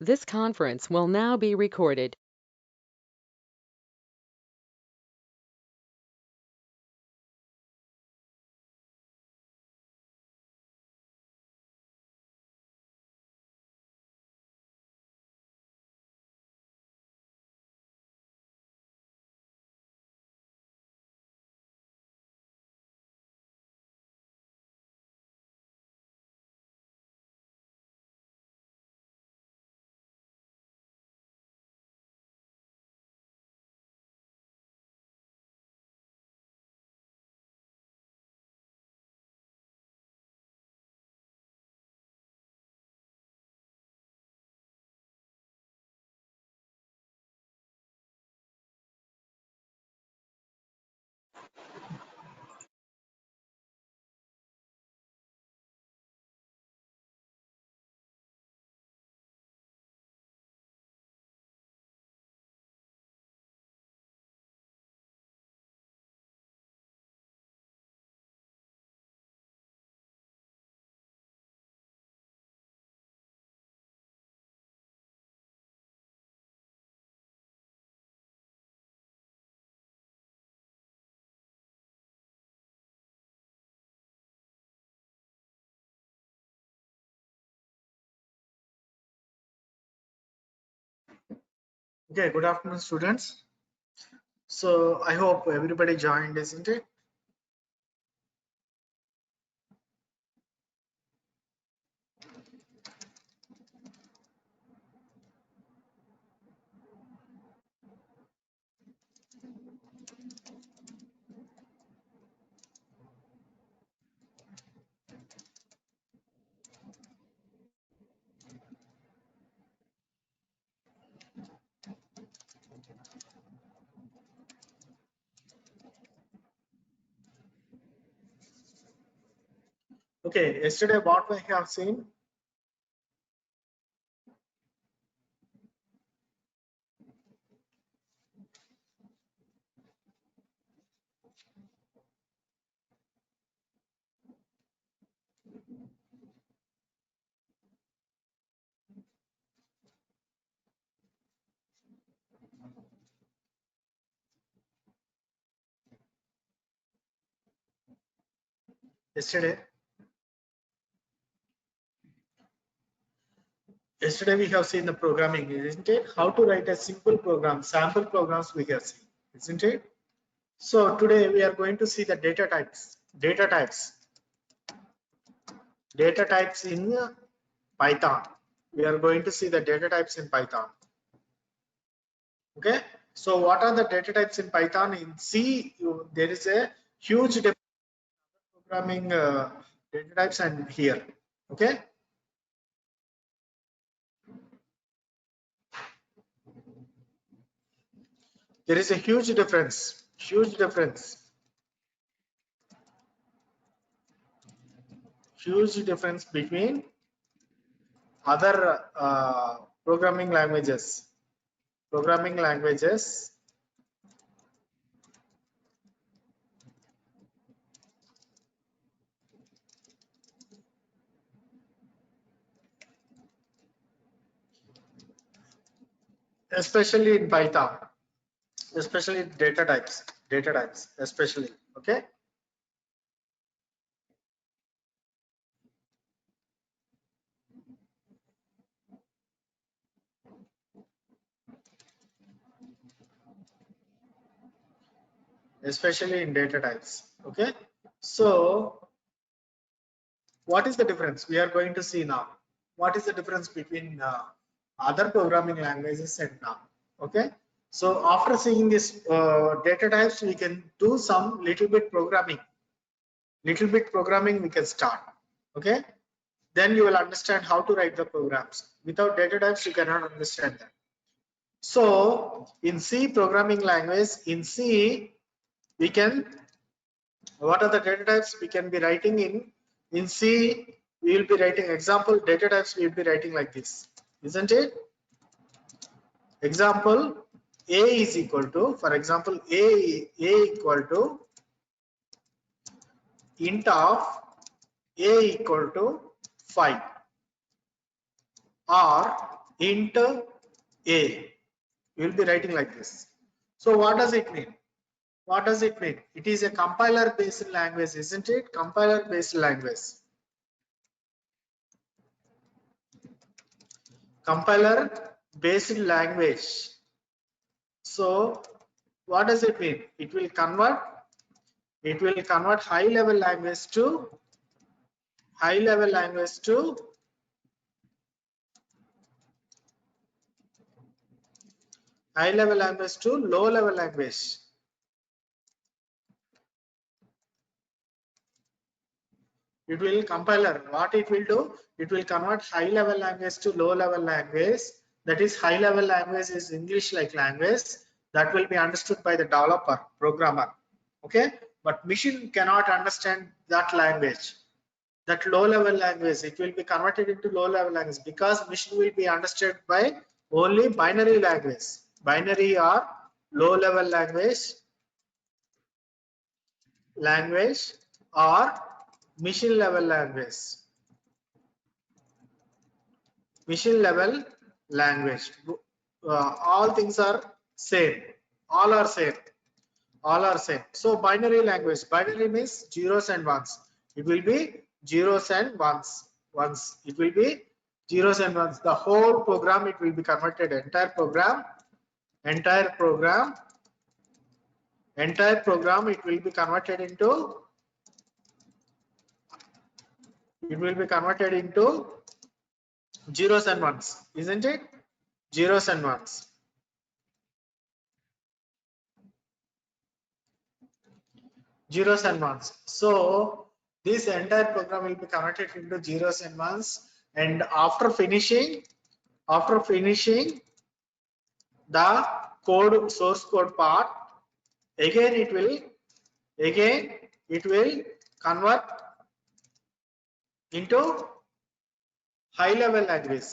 This conference will now be recorded. Okay, good afternoon, students. So I hope everybody joined, isn't it? Okay, yesterday what we have seen. Yesterday we have seen the programming, isn't it? How to write a simple program, sample programs we have seen, isn't it? So today we are going to see the data types. Data types in Python. We are going to see the data types in Python. Okay. So what are the data types in Python? In C, there is a huge difference programming data types and here. Okay. There is a huge difference between other programming languages, especially in Python, especially data types, especially. Okay. Especially in data types. Okay. So what is the difference? We are going to see now. What is the difference between other programming languages and now? Okay. So after seeing this data types, we can do some little bit programming. We can start. Okay. Then you will understand how to write the programs. Without data types, you cannot understand that. So in C programming language, in C, we can, what are the data types we can be writing in C? We will be writing example data types. We will be writing like this, isn't it? Example A is equal to, for example, A equal to int of A equal to 5, or int a. You will be writing like this. So what does it mean? What does it mean? It is a compiler based language, isn't it? Compiler based language. Compiler based language. So what does it mean? It will convert high level language to low level language. It will compiler. What it will do? It will convert high level language to low level language. That is, high level language is English like language that will be understood by the developer, programmer. Okay, but machine cannot understand that language. That low level language, it will be converted into low level language because machine will be understood by only binary language, binary or low level language or machine level language. All things are same. All are same. So binary language. Binary means zeros and ones. It will be zeros and ones. It will be zeros and ones. The whole program, it will be converted. Entire program. It will be converted into. Zeros and ones, isn't it? Zeros and ones. So this entire program will be converted into zeros and ones, and after finishing the source code part, again it will convert into high level language.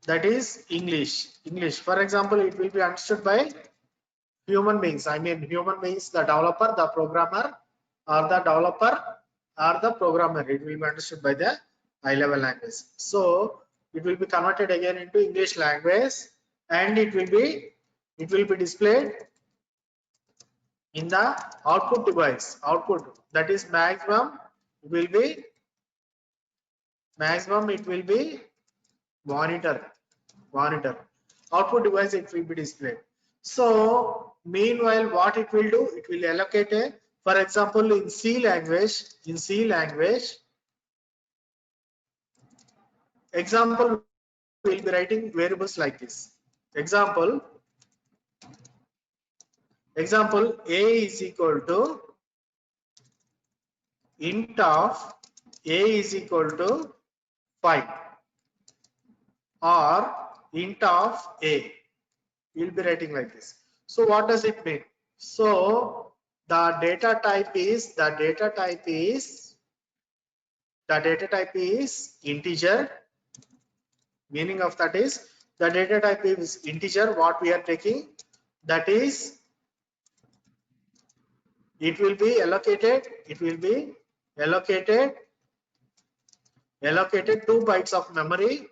That is English. For example, it will be understood by human beings. I mean, human beings, the developer, the programmer, or the programmer. It will be understood by the high level language. So it will be converted again into English language, and it will be displayed in the output device. That is maximum. It will be monitor. Output device, it will be displayed. So meanwhile, what it will do? It will allocate a, for example, in C language, example, we'll be writing variables like this. Example, A is equal to int of A is equal to 5 or int of A. We'll be writing like this. So what does it mean? So the data type is integer. Meaning of that is the data type is integer. What we are taking, that is, it will be allocated 2 bytes of memory.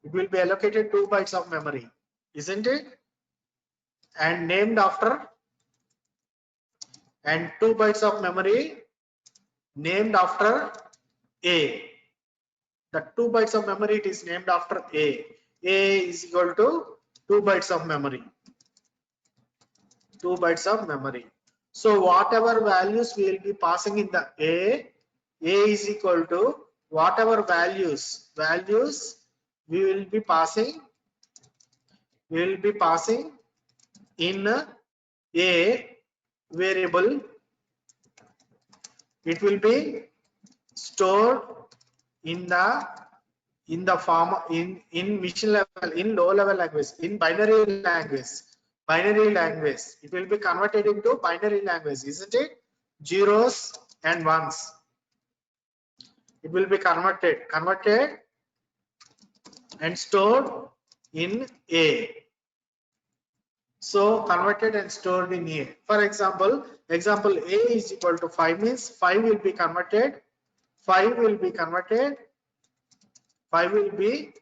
It will be allocated 2 bytes of memory, isn't it? And named after, and 2 bytes of memory named after A. The 2 bytes of memory, it is named after A. A is equal to 2 bytes of memory. So whatever values we will be passing in the A is equal to whatever values we will be passing in A variable. It will be stored in the form in machine level, in low level language, in binary language. It will be converted into binary language, isn't it? Zeros and ones. It will be converted and stored in A. So converted and stored in A. For example, A is equal to 5 means 5 will be converted, 5 will be converted, 5 will be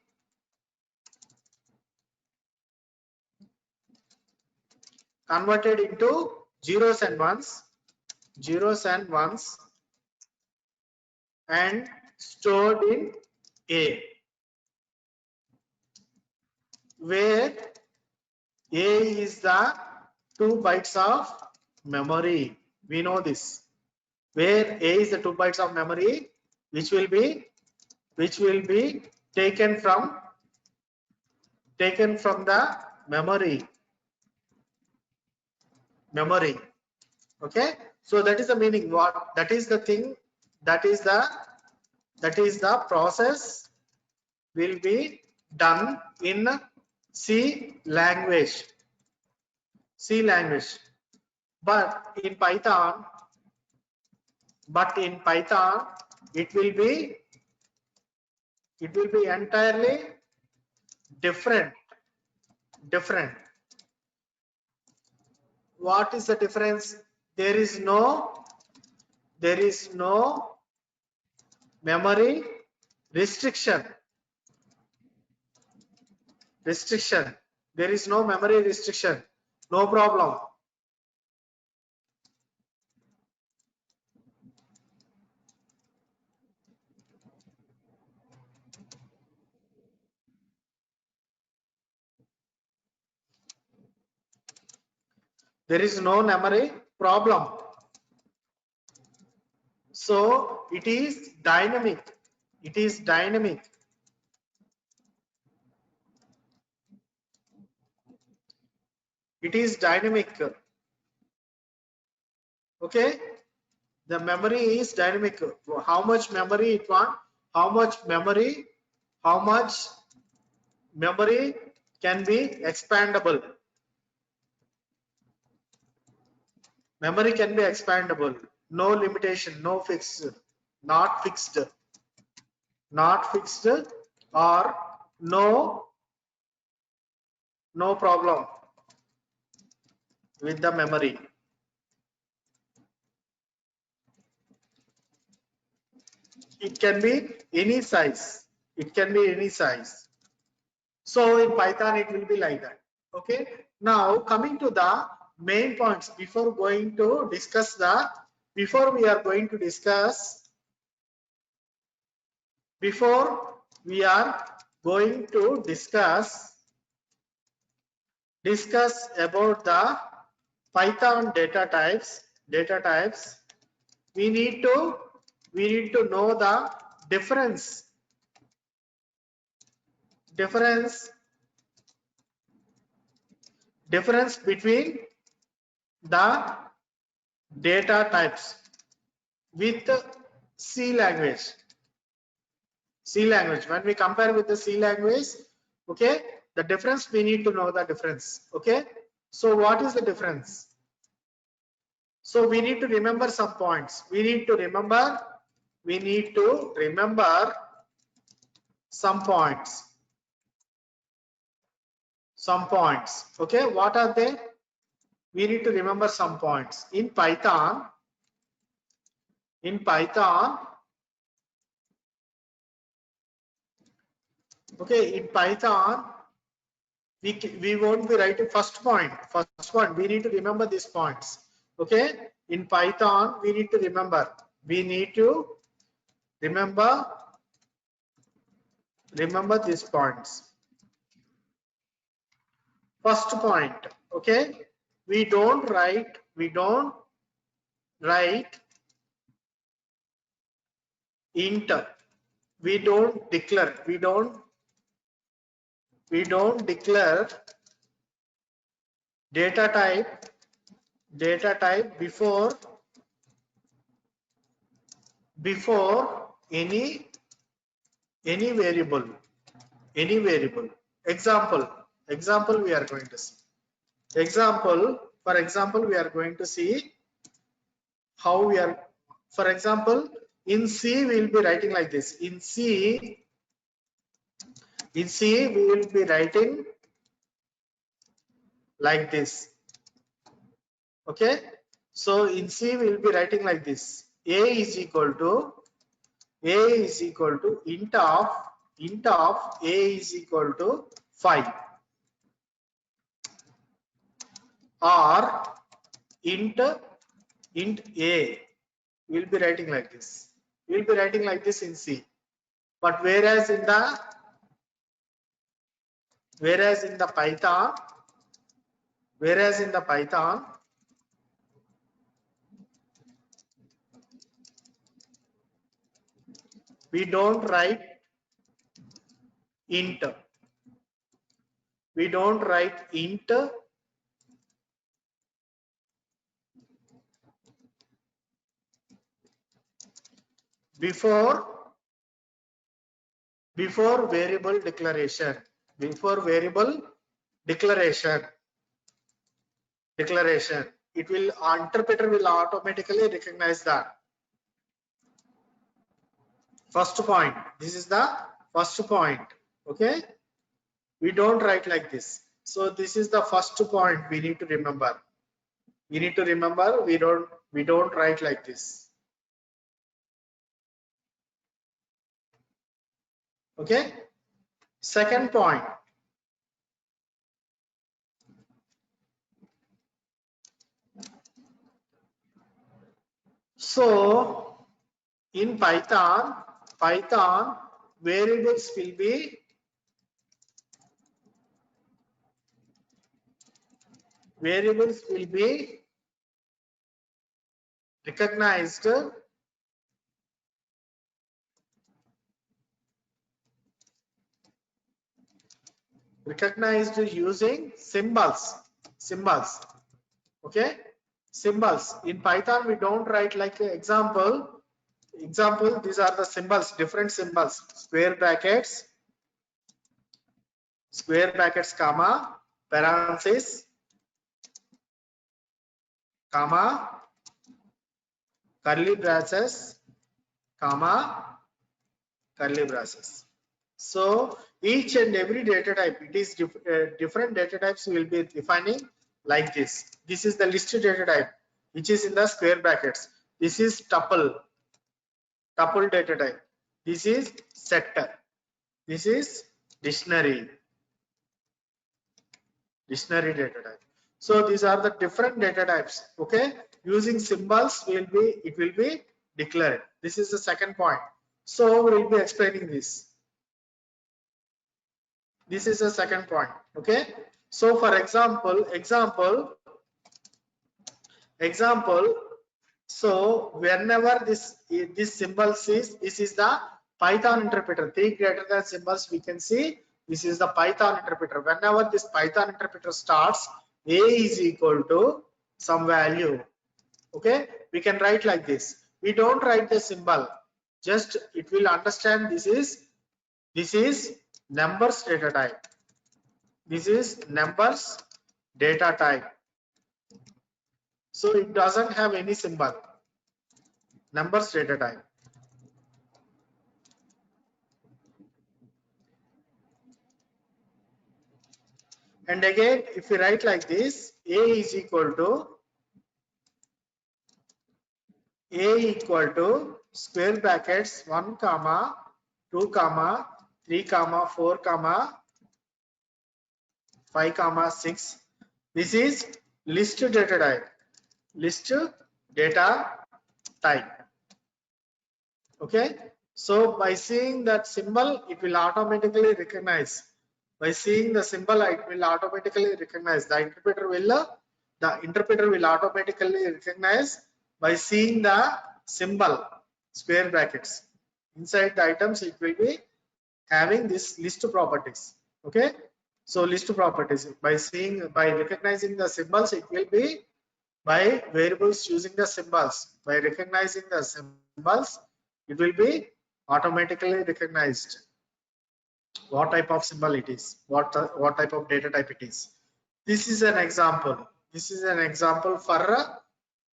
converted into zeros and ones and stored in A, where A is the 2 bytes of memory. We know this. Where A is the 2 bytes of memory, which will be taken from the memory. Okay, so that is the meaning. What that is the thing, that is the process will be done in C language. But in Python it will be entirely different. What is the difference? There is no memory restriction. There is no memory restriction. No problem. There is no memory problem. So it is dynamic. Okay, the memory is dynamic. How much memory it wants, how much memory can be expandable. Memory can be expandable. No limitation, no fixed, not fixed, or no problem with the memory. It can be any size. So in Python it will be like that. Okay, now coming to the main points, before we are going to discuss about the Python data types, we need to know the difference between the data types with C language. When we compare with the C language, okay, the difference, we need to know the difference. Okay, so what is the difference? So we need to remember some points. We need to remember some points. Okay, what are they? We need to remember some points. In Python, okay, in Python, we won't be writing first point. We need to remember these points. Okay, in Python, we need to remember these points. First point, okay, we don't write int. We don't declare data type before any variable. Example we are going to see. For example, we are going to see how we are. For example, in C we will be writing like this. In C we will be writing like this. Okay, so in C we will be writing like this: a is equal to int of a is equal to 5, or int a. We will be writing like this. We will be writing like this in C. But whereas in the Python, we don't write int. We don't write int before variable declaration. Before variable declaration, it will, interpreter will automatically recognize that. First point. This is the first point. Okay, we don't write like this. So this is the first point we need to remember. We need to remember we don't write like this. Okay, second point. So in Python variables will be recognized using symbols. Okay, symbols. In Python we don't write like example. These are the symbols, different symbols: square brackets, comma, parenthesis, comma, curly braces, comma, curly braces. So each and every data type, it is different data types will be defining like this. This is the list data type, which is in the square brackets. This is tuple data type. This is sector. This is dictionary data type. So these are the different data types. Okay, using symbols it will be declared. This is the second point. So we will be explaining this. This is the second point. Okay, so for example, so whenever this symbol is, this is the Python interpreter. 3 greater than symbols we can see. This is the Python interpreter. Whenever this Python interpreter starts, a is equal to some value. Okay, we can write like this. We don't write the symbol. Just it will understand this is numbers data type. This is numbers data type. So it doesn't have any symbol. Numbers data type. And again, if we write like this, a is equal to square brackets 1 comma 2 comma 3 comma 4 comma 5 comma 6. This is list data type. Okay, so by seeing that symbol, it will automatically recognize. By seeing the symbol, it will automatically recognize. The interpreter will automatically recognize by seeing the symbol, square brackets. Inside the items, it will be having this list properties. Okay, so list properties, by recognizing the symbols, it will be by variables using the symbols. By recognizing the symbols, it will be automatically recognized what type of symbol it is, what type of data type it is. This is an example. For a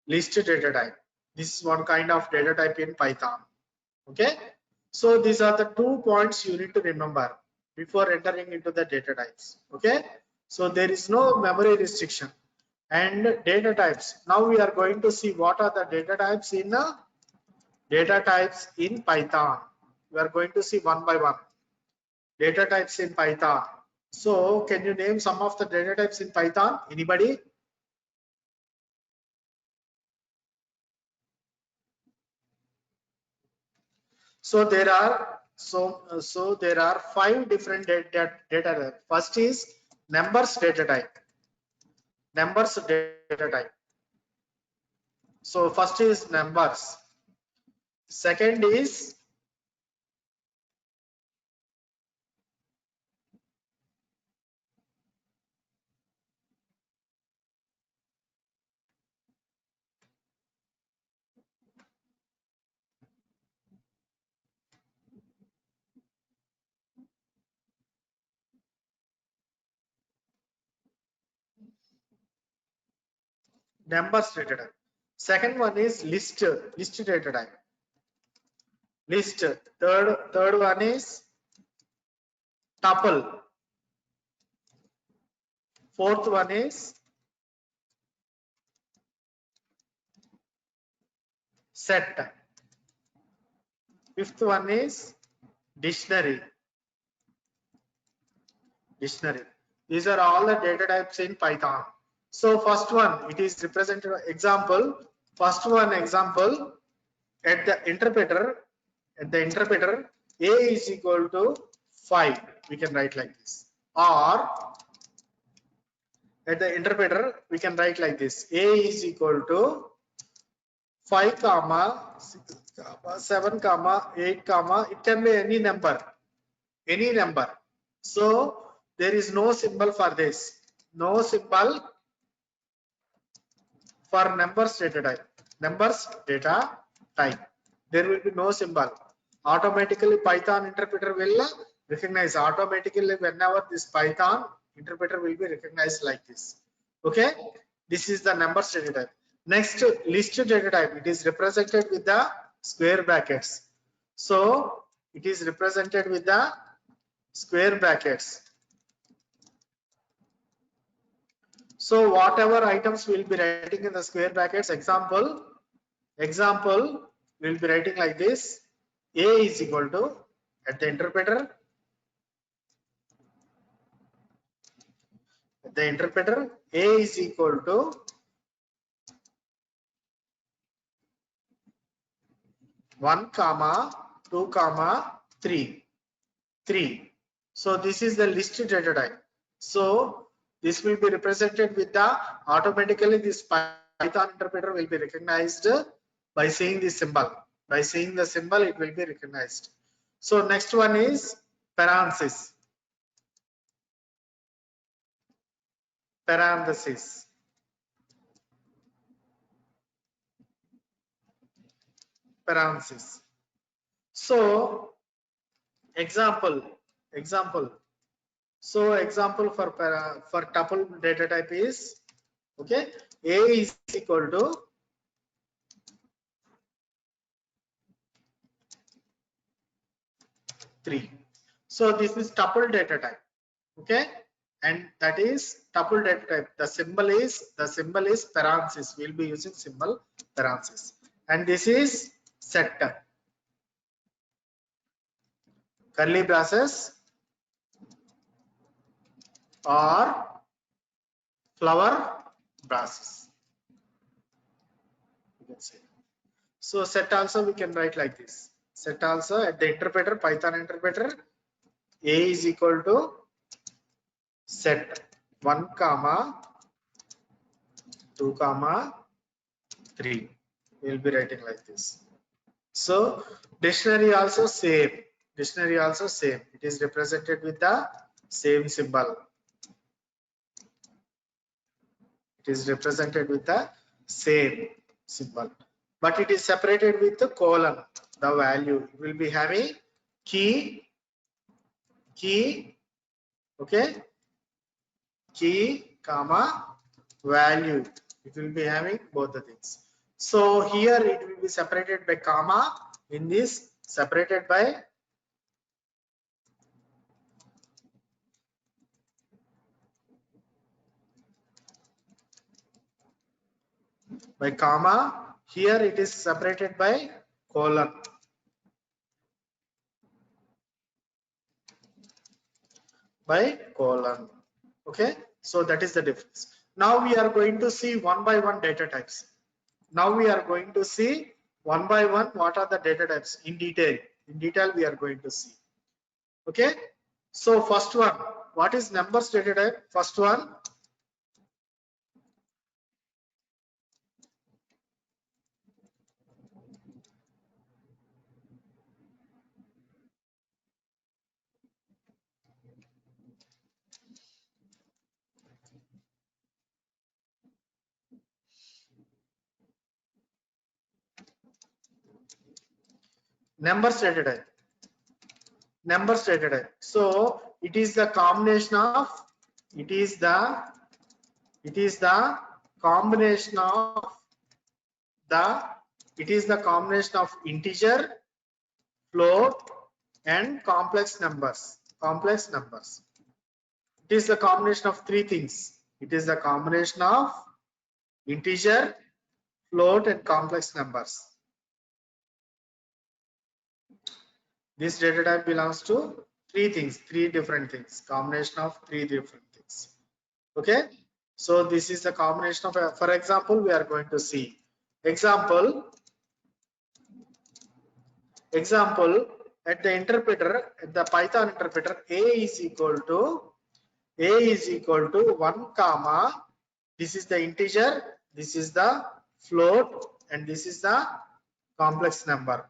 list data type. This is one kind of data type in Python. Okay, so these are the 2 points you need to remember before entering into the data types. Okay, So there is no memory restriction. And data types. Now we are going to see what are the data types in Python. We are going to see one by one. Data types in Python. So can you name some of the data types in Python? Anybody? So there are there are 5 different data types. First is numbers data type. Numbers data type. So first is numbers. Second is numbers data type. Second one is list data type. List. Third one is tuple. Fourth one is set. Fifth one is dictionary. These are all the data types in Python. So first one, it is represented example. First one example, at the interpreter, a is equal to 5. We can write like this. Or at the interpreter, we can write like this. A is equal to 5 comma 6 comma 7 comma 8 comma, it can be any number. So there is no symbol for this. No symbol for numbers data type. There will be no symbol. Automatically Python interpreter will recognize automatically whenever this Python interpreter will be recognized like this. Okay, this is the numbers data type. Next, list data type. It is represented with the square brackets. So it is represented with the square brackets. So whatever items we'll be writing in the square brackets, example we'll be writing like this. A is equal to, at the interpreter, A is equal to 1 comma 2 comma 3. So this is the list data type. So this will be represented with the automatically this Python interpreter will be recognized by seeing the symbol. By seeing the symbol, it will be recognized. So next one is parenthesis. So example. So example for tuple data type is, okay, A is equal to 3. So this is tuple data type. Okay, and that is tuple data type. The symbol is parenthesis. We'll be using symbol parenthesis. And this is set. Curly braces or flower braces. You can say. So set also we can write like this. Set also at the interpreter, Python interpreter, A is equal to set 1 comma 2 comma 3. We'll be writing like this. So dictionary also same. It is represented with the same symbol. But it is separated with the colon. The value will be having key, okay, key comma value. It will be having both the things. So here it will be separated by comma. In this, separated by by comma. Here it is separated by colon. By colon. Okay, so that is the difference. Now we are going to see one by one data types. Now we are going to see one by one what are the data types in detail. In detail we are going to see. Okay, so first one, what is numbers data type? First one, numbers data type. Numbers data type. So it is the combination of it is the combination of the combination of integer, float, and complex numbers. Complex numbers. It is the combination of three things. It is the combination of integer, float, and complex numbers. This data type belongs to three things, three different things, combination of three different things. Okay, so this is the combination of, for example, we are going to see example at the interpreter, at the Python interpreter, a is equal to 1 comma, this is the integer, this is the float, and this is the complex number.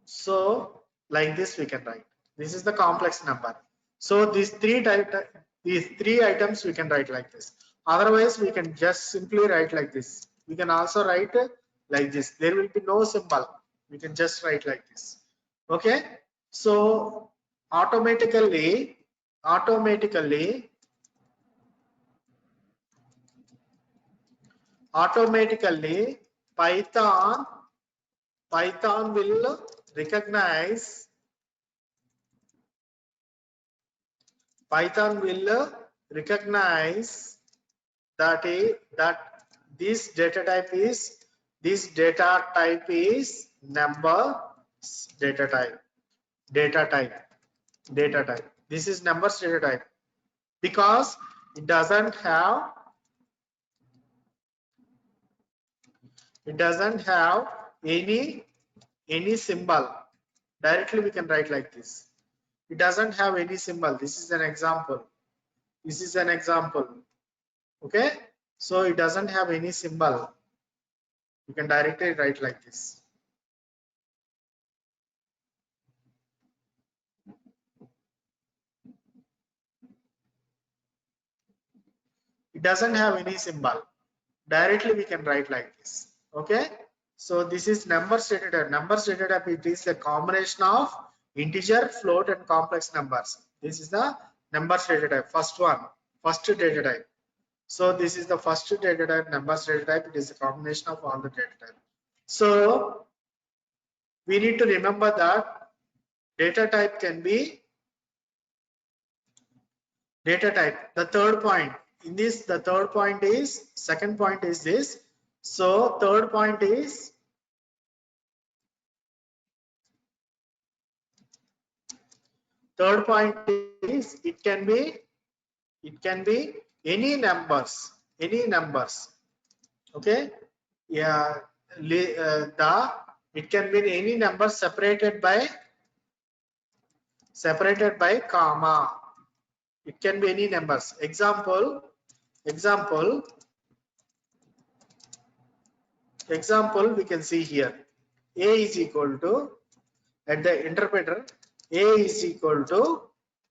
So like this we can write. This is the complex number. So these three items we can write like this. Otherwise we can just simply write like this. We can also write like this. There will be no symbol. We can just write like this. Okay. So automatically Python will recognize that this data type is number data type. This is numbers data type because it doesn't have any symbol. Directly we can write like this. It doesn't have any symbol. This is an example. Okay, so it doesn't have any symbol. You can directly write like this. It doesn't have any symbol. Directly we can write like this. Okay, so this is numbers data type. Numbers data type, it is a combination of integer, float, and complex numbers. This is the numbers data type. First data type. So this is the first data type, numbers data type. It is a combination of all the data type. So we need to remember that data type can be data type. The third point in this, second point is this. So third point is it can be any numbers. Okay, yeah, it can be any number separated by comma. It can be any numbers. Example, we can see here. A is equal to, at the interpreter, A is equal to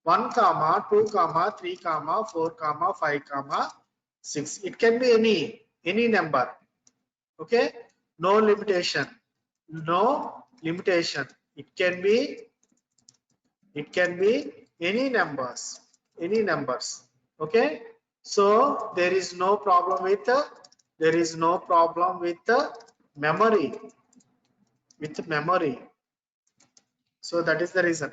1 comma 2 comma 3 comma 4 comma 5 comma 6. It can be any number. Okay, no limitation. It can be any numbers. Okay, so there is no problem with memory. So that is the reason.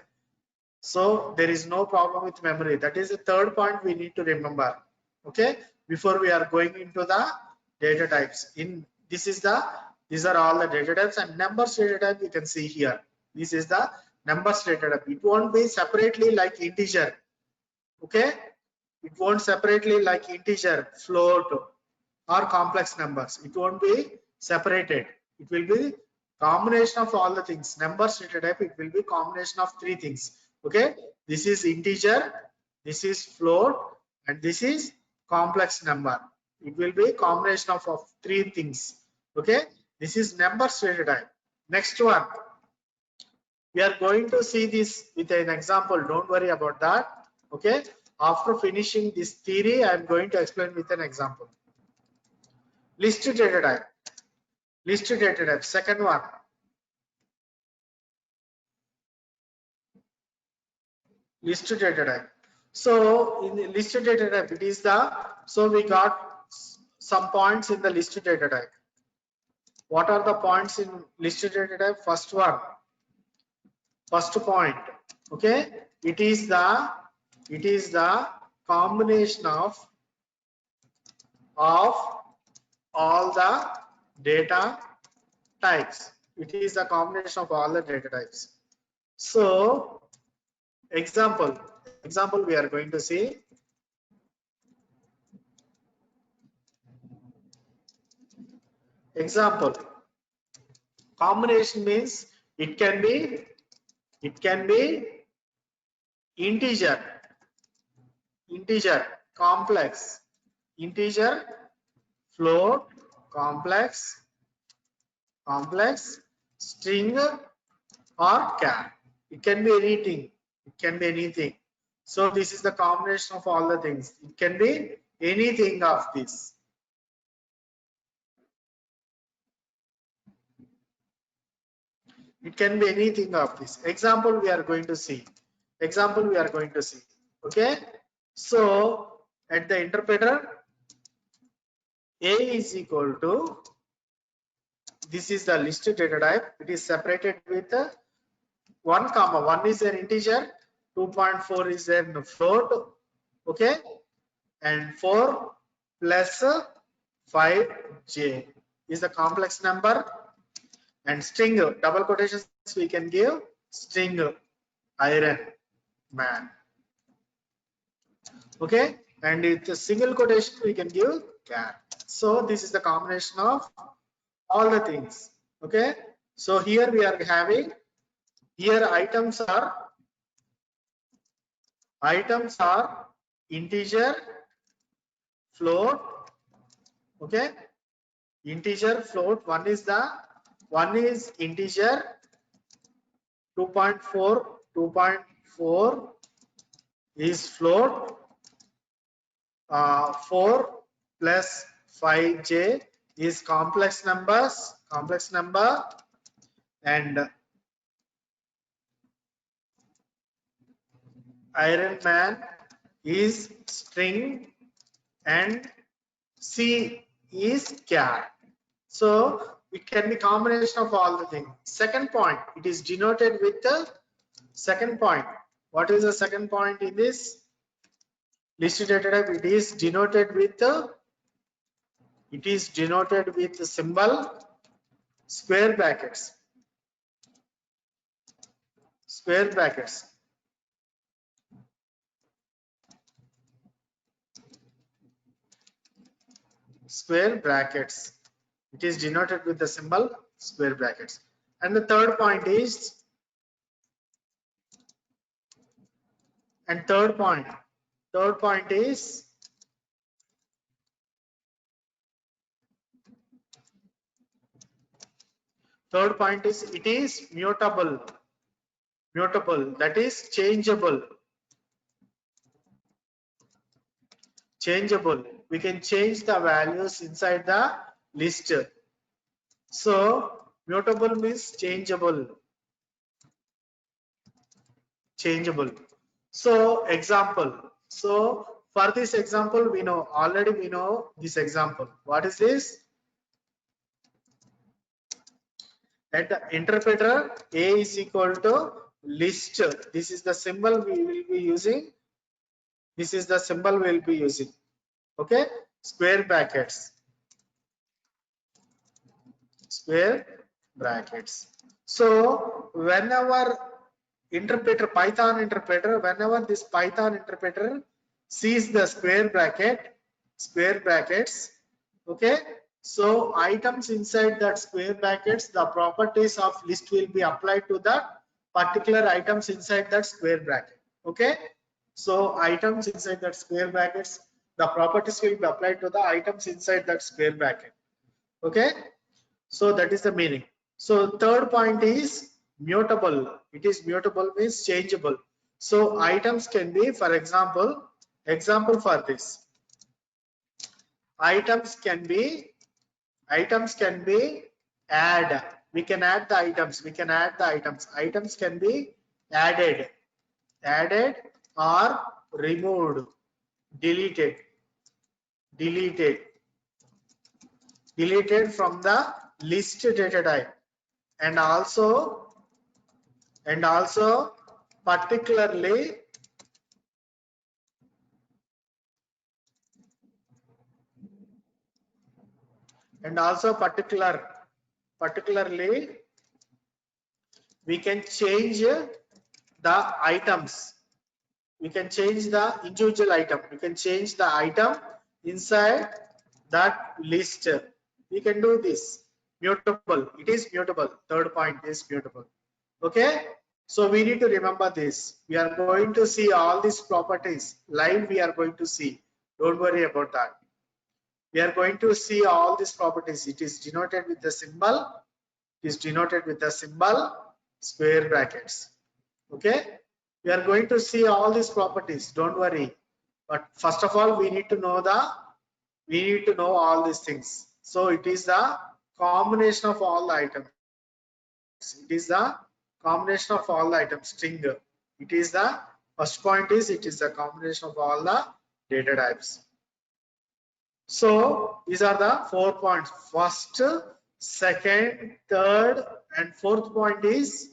So there is no problem with memory. That is the third point we need to remember. Okay, before we are going into the data types. These are all the data types, and numbers data type you can see here. This is the numbers data type. It won't be separately like integer. Okay, it won't separately like integer, float, or complex numbers. It won't be separated. It will be combination of all the things. Numbers data type, it will be combination of three things. Okay, this is integer, this is float, and this is complex number. It will be combination of three things. Okay, this is numbers data type. Next one, we are going to see this with an example. Don't worry about that. Okay, after finishing this theory, I am going to explain with an example. List data type. List data type. Second one. List data type. So in the list data type, it is so we got some points in the list data type. What are the points in list data type? First one. First point. Okay. It is the combination of all the data types. It is a combination of all the data types. So example we are going to see. Example, combination means it can be integer, complex, integer, float, complex, string, or char. It can be anything. It can be anything. So this is the combination of all the things. It can be anything of this. It can be anything of this. Example we are going to see. Okay. So at the interpreter, A is equal to, this is the list data type. It is separated with 1 comma. 1 is an integer, 2.4 is a float. Okay. And 4 plus 5j is a complex number. And string, double quotations we can give string iron man. Okay, and with a single quotation we can give cat. So this is the combination of all the things. Okay, so here we are having, here items are integer, float. Okay, integer, float. One is integer, 2.4 is float, 4 plus 5j is complex number, and Iron Man is string, and C is cat. So it can be combination of all the things. Second point, it is denoted with the second point. What is the second point in this list data type? It is denoted with the symbol square brackets. It is denoted with the symbol square brackets. And the third point is, third point is it is mutable, that is changeable. We can change the values inside the list. So mutable means changeable. So example, so for this example we know this example. What is this? At the interpreter, A is equal to list. This is the symbol we will be using. This is the symbol we will be using. Okay, square brackets. Square brackets. So whenever interpreter, Python interpreter, whenever this Python interpreter sees the square brackets, okay, so items inside that square brackets, the properties of list will be applied to the particular items inside that square bracket. Okay, so items inside that square brackets, the properties will be applied to the items inside that square bracket. Okay, so that is the meaning. So third point is mutable. It is mutable means changeable. So items can be, for example for this, items can be add. We can add the items. Items can be added or removed, deleted from the list data type, and also particularly we can change the items. We can change the individual item. We can change the item inside that list. We can do this. Mutable. It is mutable. Third point is mutable. Okay. So we need to remember this. We are going to see all these properties live. We are going to see. Don't worry about that. We are going to see all these properties. It is denoted with the symbol. It is denoted with the symbol square brackets. Okay. We are going to see all these properties. Don't worry. But first of all, we need to know all these things. So it is the combination of all the items. It is the combination of all the items, string. It is the first point is it is the combination of all the data types. So these are the 4 points. First, second, third, and fourth point is,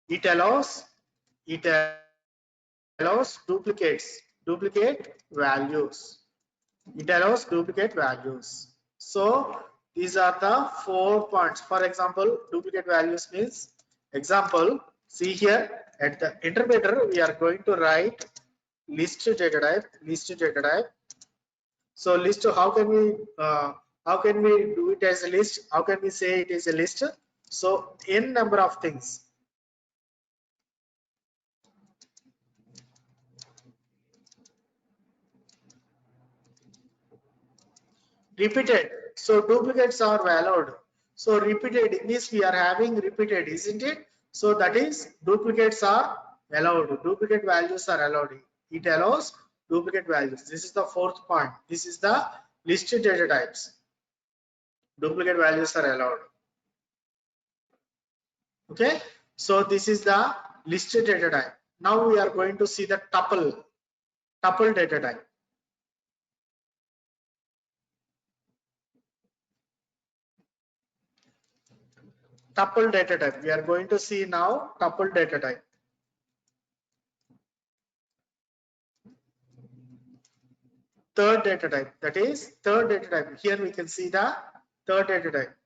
it allows duplicate values. It allows duplicate values. So these are the 4 points. For example, duplicate values means, example, see here at the interpreter we are going to write list data type. So list, how can we do it as a list? How can we say it is a list? So n number of things. Repeated. So duplicates are allowed. So repeated means we are having repeated, isn't it? So that is duplicates are allowed. Duplicate values are allowed. It allows duplicate values. This is the fourth point. This is the listed data types. Duplicate values are allowed. Okay. So this is the listed data type. Now we are going to see the tuple data type. Tuple data type. We are going to see now tuple data type. Third data type, that is third data type. Here we can see the third data type.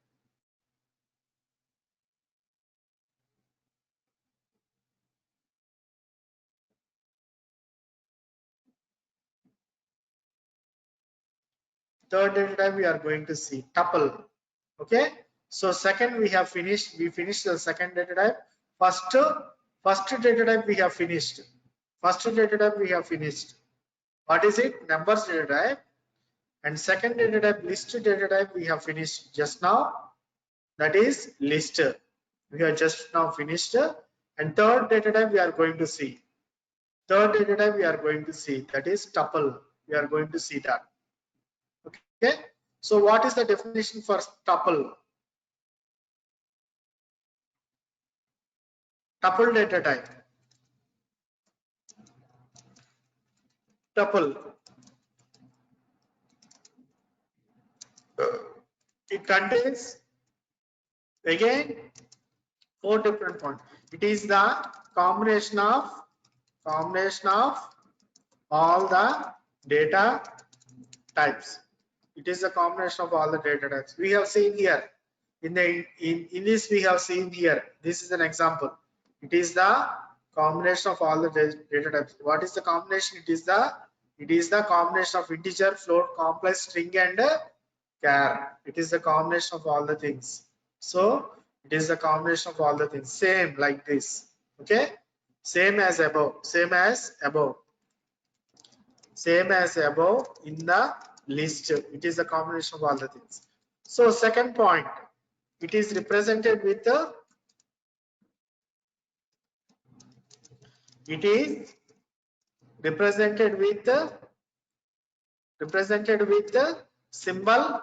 Third data type we are going to see tuple. Okay. So second we have finished. We finished the second data type. First data type we have finished. What is it? Numbers data type. And second data type, list data type, we have finished just now. That is list. We have just now finished. And third data type we are going to see. That is tuple. We are going to see that. Okay. So what is the definition for tuple? Tuple data type. Tuple. It contains again 4 different points. It is the combination of all the data types. It is a combination of all the data types. We have seen here in this we have seen here. This is an example. It is the combination of all the data types. What is the combination? It is the combination of integer, float, complex, string, and char. It is the combination of all the things. So it is the combination of all the things. Same like this. Okay. Same as above. Same as above in the list. It is a combination of all the things. So second point, it is represented with symbol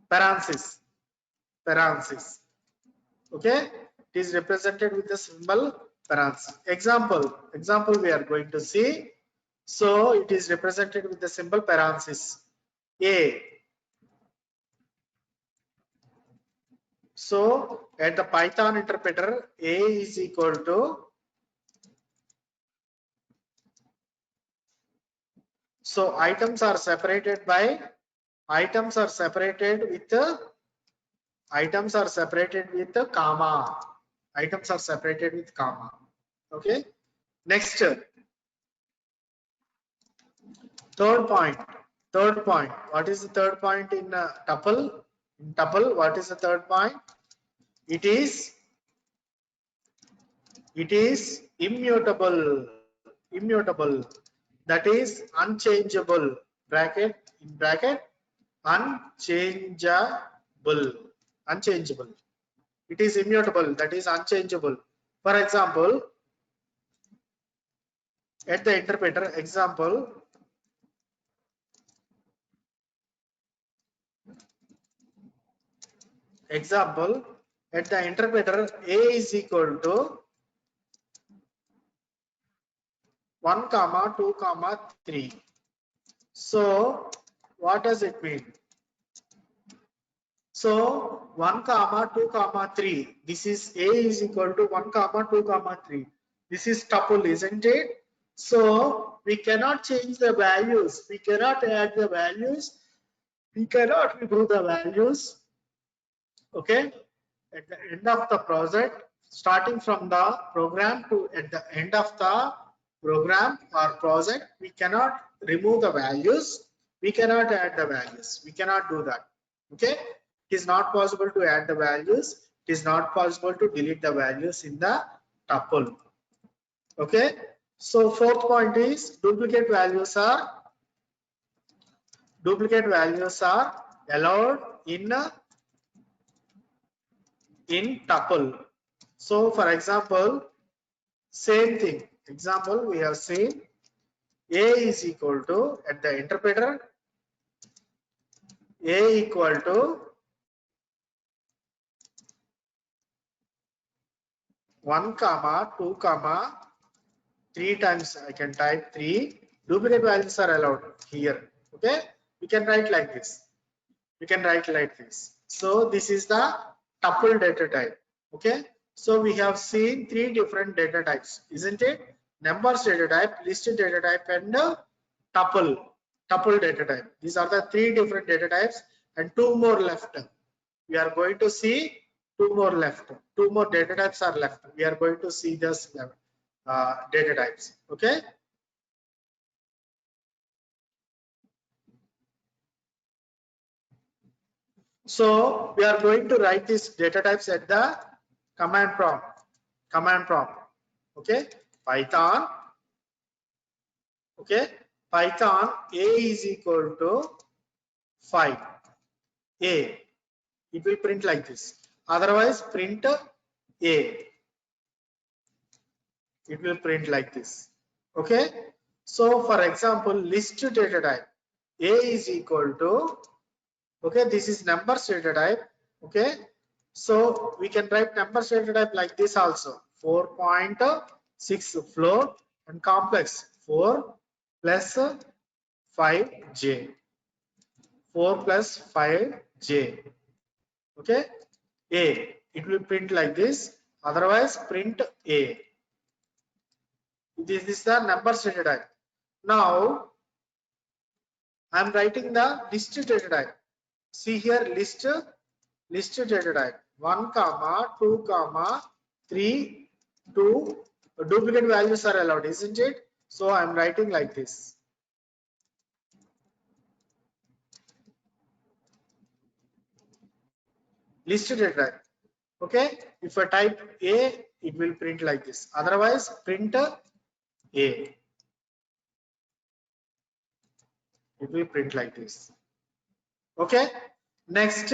parenthesis. Okay, it is represented with the symbol parenthesis. Example we are going to see. So it is represented with the symbol parenthesis A. So at the Python interpreter, A is equal to, so items are separated with comma. Items are separated with comma. Okay. Next, third point. What is the third point in tuple? In tuple, what is the third point? It is immutable. That is unchangeable. Unchangeable. It is immutable. That is unchangeable. For example, at the interpreter, example, at the interpreter, A is equal to 1, 2, 3. So what does it mean? So 1, 2, 3. This is A is equal to 1, 2, 3. This is tuple, isn't it? So we cannot change the values. We cannot add the values. We cannot remove the values. Okay. At the end of the project, starting from the program to at the end of the program or project, we cannot remove the values. We cannot add the values. We cannot do that. Okay. It is not possible to add the values. It is not possible to delete the values in the tuple. Okay. So fourth point is duplicate values are allowed in tuple. So for example, same thing. Example we have seen A is equal to, at the interpreter, A equal to 1, 2, 3 times. I can type 3. Duplicate values are allowed here. Okay, we can write like this. So this is the tuple data type. Okay, so we have seen 3 different data types, isn't it? Numbers data type, list data type, and tuple data type. These are the 3 different data types, and 2 more left. We are going to see 2 more left. 2 more data types are left. We are going to see this data types. Okay. So we are going to write these data types at the command prompt. Okay. Python. Okay. Python A is equal to 5. A. It will print like this. Otherwise, print A. It will print like this. Okay. So for example, list data type A is equal to, okay, this is numbers data type. Okay. So we can write numbers data type like this also. 4.6 float and complex 4 plus 5j. 4 plus 5j. Okay, A, it will print like this, otherwise print A. This is the numbers data type. Now I am writing the list data type. See here, list data type 1 comma 2 comma 3 2 duplicate values are allowed, isn't it? So I am writing like this. List data type. Okay, if I type A, it will print like this. Otherwise, print A. It will print like this. Okay, next.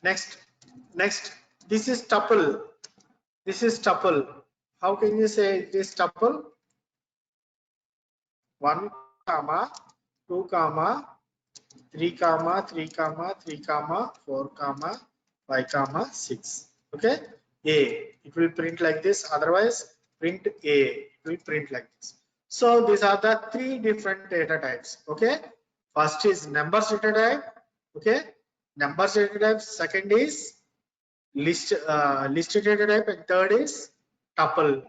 Next, this is tuple. This is tuple. How can you say this tuple? 1 comma 2 comma 3 comma 3 comma 3 comma 4 comma 5 comma 6. Okay, A, it will print like this, otherwise print A, it will print like this. So these are the three different data types. Okay, first is numbers data type. Okay, numbers data type. Second is list data type, and third is tuple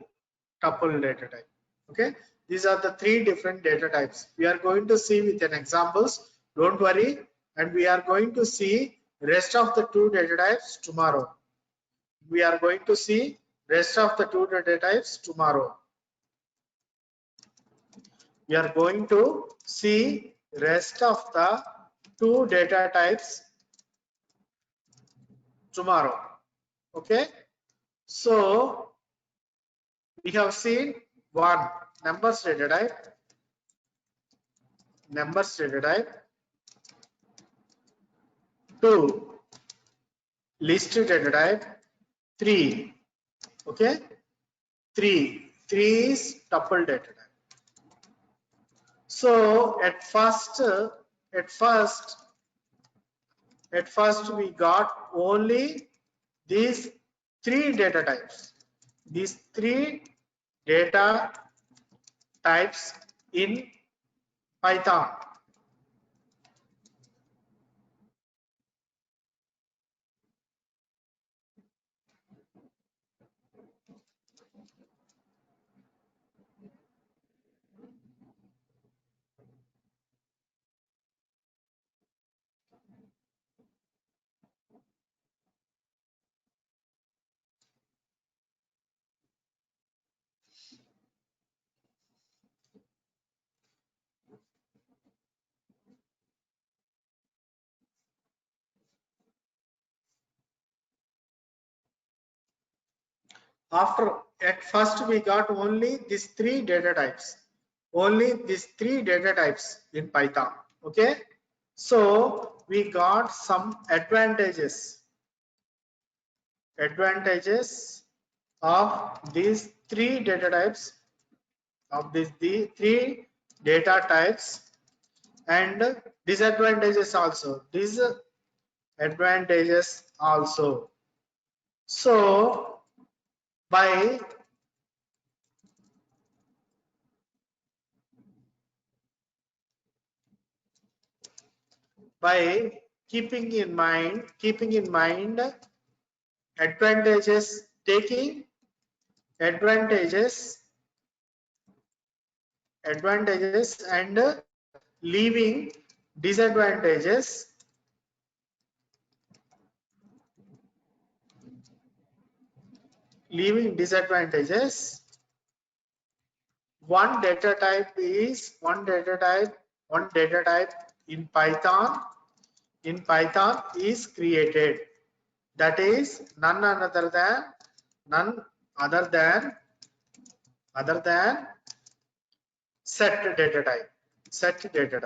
data type. Okay, these are the three different data types. We are going to see with an examples, don't worry, and we are going to see rest of the two data types tomorrow. We are going to see rest of the two data types tomorrow. We are going to see rest of the two data types tomorrow. Okay, so we have seen one, numbers data type, two, list data type, three. Okay, three is tuple data type. So at first we got only these three data types. These three data types in Python. At first we got only these three data types. Only these three data types in Python. Okay, so we got some advantages of these three data types, the three data types, and disadvantages also. So by keeping in mind advantages, taking advantages and leaving disadvantages, one data type in Python is created. That is none other than set data type. Set data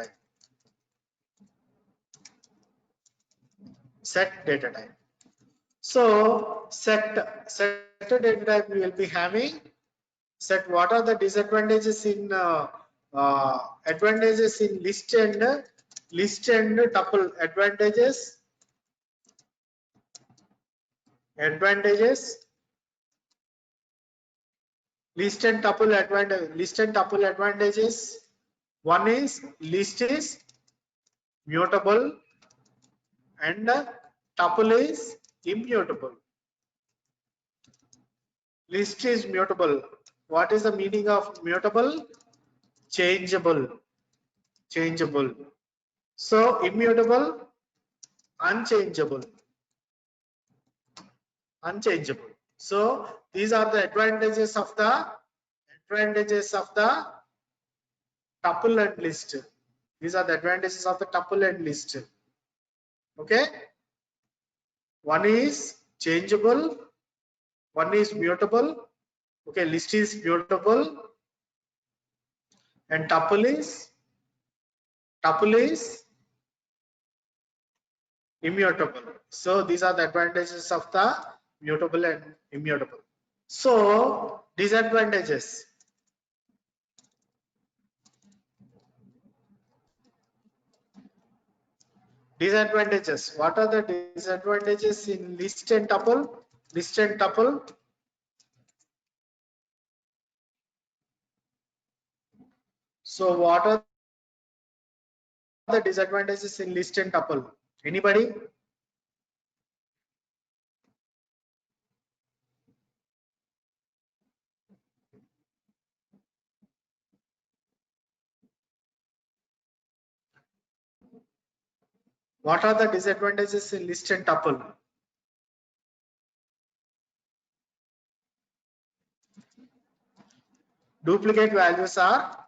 type. So set data type we will be having. Set, what are the disadvantages in advantages in list and tuple? Advantages List and tuple advantage. List and tuple advantages. One is list is mutable and tuple is immutable. List is mutable. What is the meaning of mutable? Changeable. Changeable. So immutable, unchangeable. Unchangeable. So these are the advantages of the tuple and list. These are the advantages of the tuple and list. Okay. One is changeable, one is mutable. Okay, list is mutable and tuple is immutable. So these are the advantages of the mutable and immutable. So disadvantages. Disadvantages. What are the disadvantages in list and tuple? List and tuple. So what are the disadvantages in list and tuple? Anybody? What are the disadvantages in list and tuple? Duplicate values are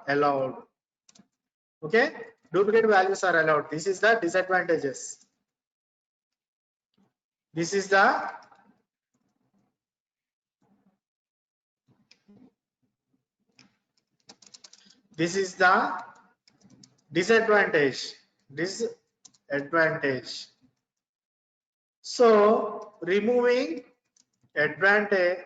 allowed. Okay, duplicate values are allowed. This is the disadvantages. This is the disadvantage. Disadvantage. So removing disadvantage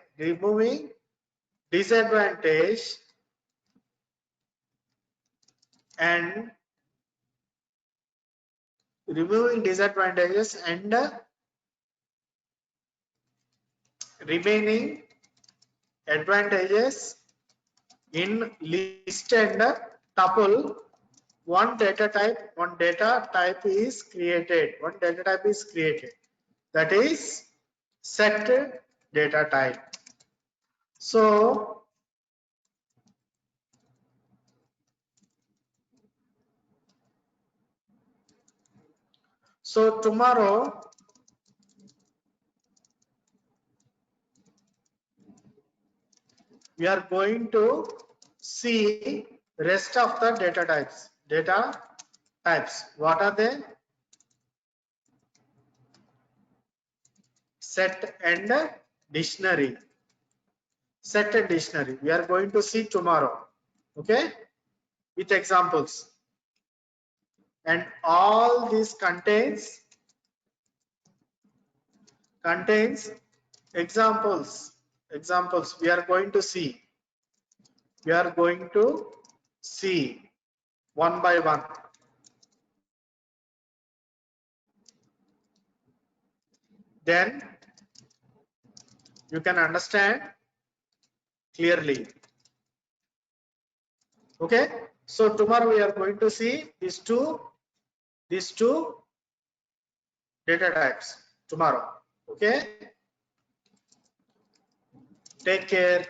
and removing disadvantages and remaining advantages in list and tuple. One data type is created. That is set data type. So tomorrow we are going to see rest of the data types. What are they? Set and dictionary. Set and dictionary. We are going to see tomorrow. Okay, with examples. And all this contains examples. We are going to see. One by one. Then you can understand clearly. Okay, so tomorrow we are going to see these two data types tomorrow. Okay, take care.